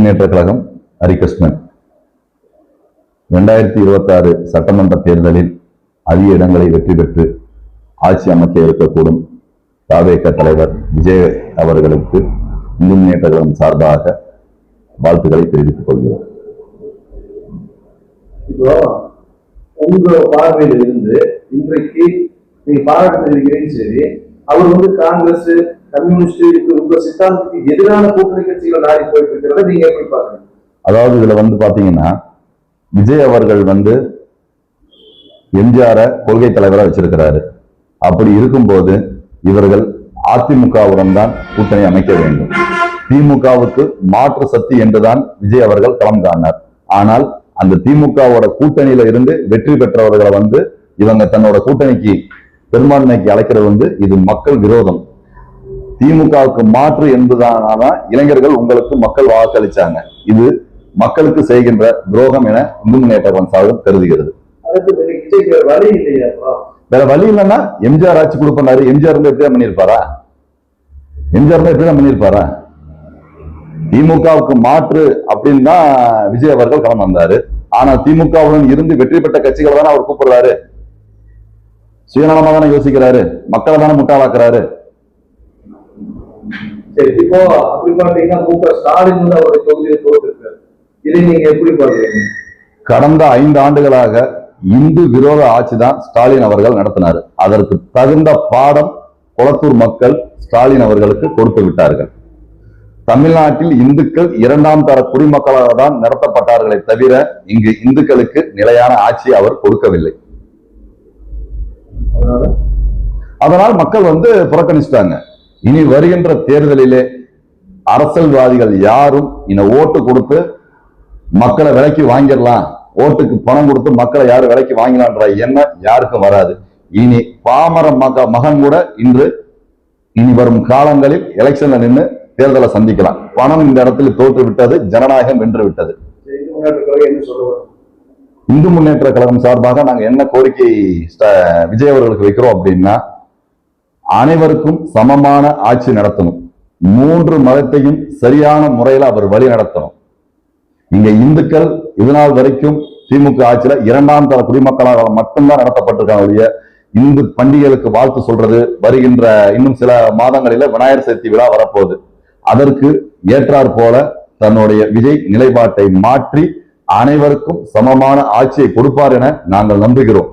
முன்னேற்ற கழகம் ஹரிகிருஷ்ணன் 2026 சட்டமன்ற தேர்தலில் அதிக இடங்களை வெற்றி பெற்று ஆட்சி அமைக்க இருக்கக்கூடும் தாவேக தலைவர் விஜய் அவர்களுக்கு இந்து முன்னேற்ற கழகம் சார்பாக வாழ்த்துக்களை தெரிவித்துக் கொள்கிறோம். இப்போ உங்க பார்வையில் இருந்து இன்றைக்கு நீங்க பாராட்டு தெரிவிக்கிறீங்க, சரி, அவர் காங்கிரஸ் கம்யூனிஸ்ட் உங்க சித்தாந்தத்துக்கு எதிரான கூட்டணி கட்சிகள் நாடி போயிட்டு இருக்கிறத நீங்க எப்படி பாக்குறீங்க? அதாவது இதுல பாத்தீங்கன்னா விஜய் அவர்கள் எம்ஜிஆர கொள்கை தலைவராக வச்சிருக்கிறாரு. அப்படி இருக்கும்போது இவர்கள் அதிமுகவுடன் தான் கூட்டணி அமைக்க வேண்டும். திமுகவுக்கு மாற்று சக்தி என்றுதான் விஜய் அவர்கள் களம் காணார். ஆனால் அந்த திமுகவோட கூட்டணியில இருந்து வெற்றி பெற்றவர்களை இவங்க தன்னோட கூட்டணிக்கு பெரும்பான்மைக்கு அழைக்கிறது இது மக்கள் விரோதம். திமுகவுக்கு மாற்று என்பதானாதான் இளைஞர்கள் உங்களுக்கு மக்கள் வாக்களிச்சாங்க. இது மக்களுக்கு செய்கின்ற துரோகம் என இந்து முன்னேற்ற கழகம் கருதுகிறது. வேற வழி இல்லைன்னா எம்ஜிஆர் ஆட்சி கொடுப்பாரு. எம்ஜிஆர் எப்படிதான் பண்ணிருப்பாரா? எம்ஜிஆர் எப்படிதான் பண்ணிருப்பாரா? திமுகவுக்கு மாற்று அப்படின்னு தான் விஜய் அவர்கள் களம் வந்தாரு. ஆனா திமுகவுடன் இருந்து வெற்றி பெற்ற கட்சிகளை தானே அவர் கூப்பிடுறாரு. சுயநலமா தானே யோசிக்கிறாரு, மக்களை தானே முட்டாளாக்குறாரு. இப்போ அப்படி பாத்தீங்கன்னா முக ஸ்டாலின் ஒரு தொகுதியை தோற்றிருக்காரு. இதை நீங்க எப்படி பாக்குறீங்க? கடந்த 5 ஆண்டுகளாக இந்து விரோத ஆட்சி தான் ஸ்டாலின் அவர்கள் நடத்தினார். அதற்கு தகுந்த பாடம் கொளத்தூர் மக்கள் ஸ்டாலின் அவர்களுக்கு கொடுத்து விட்டார்கள். தமிழ்நாட்டில் இந்துக்கள் 2ஆம் தர குடிமக்களாக தான் நடத்தப்பட்டார்களே தவிர இங்கு இந்துக்களுக்கு நிலையான ஆட்சி அவர் கொடுக்கவில்லை. அதனால் மக்கள் புறக்கணிச்சிட்டாங்க. இனி வருகின்ற தேர்தலிலே அரசியல்வாதிகள் யாரும் ஓட்டு கொடுத்து மக்களை விலைக்கு வாங்கிடலாம், ஓட்டுக்கு பணம் கொடுத்து மக்களை யாரும் விலைக்கு வாங்கலான்ற எண்ணம் யாருக்கும் வராது. இனி பாமர மகன் கூட இனி வரும் காலங்களில் எலெக்ஷன்ல நின்று தேர்தலை சந்திக்கலாம். பணம் இந்த இடத்துல தோற்று விட்டது, ஜனநாயகம் வென்று விட்டது. இந்து முன்னேற்ற கழகம் சார்பாக நாங்க என்ன கோரிக்கை விஜய் அவர்களுக்கு வைக்கிறோம் அப்படின்னா, அனைவருக்கும் சமமான ஆட்சி நடத்தணும். 3 மதத்தையும் சரியான முறையில் அவர் வழி நடத்தணும். இங்க இந்துக்கள் இதனால் வரைக்கும் திமுக ஆட்சியில 2ஆம் தர குடிமக்களாக மட்டும்தான் நடத்தப்பட்டிருக்காங்க. இந்து பண்டிகைகளுக்கு வாழ்த்து சொல்றது வருகின்ற இன்னும் சில மாதங்களில விநாயகர் சதுர்த்தி விழா வரப்போகுது. அதற்கு ஏற்றாற் போல தன்னுடைய விஜய் நிலைப்பாட்டை மாற்றி அனைவருக்கும் சமமான ஆட்சியை கொடுப்பார் என நாங்கள் நம்புகிறோம்.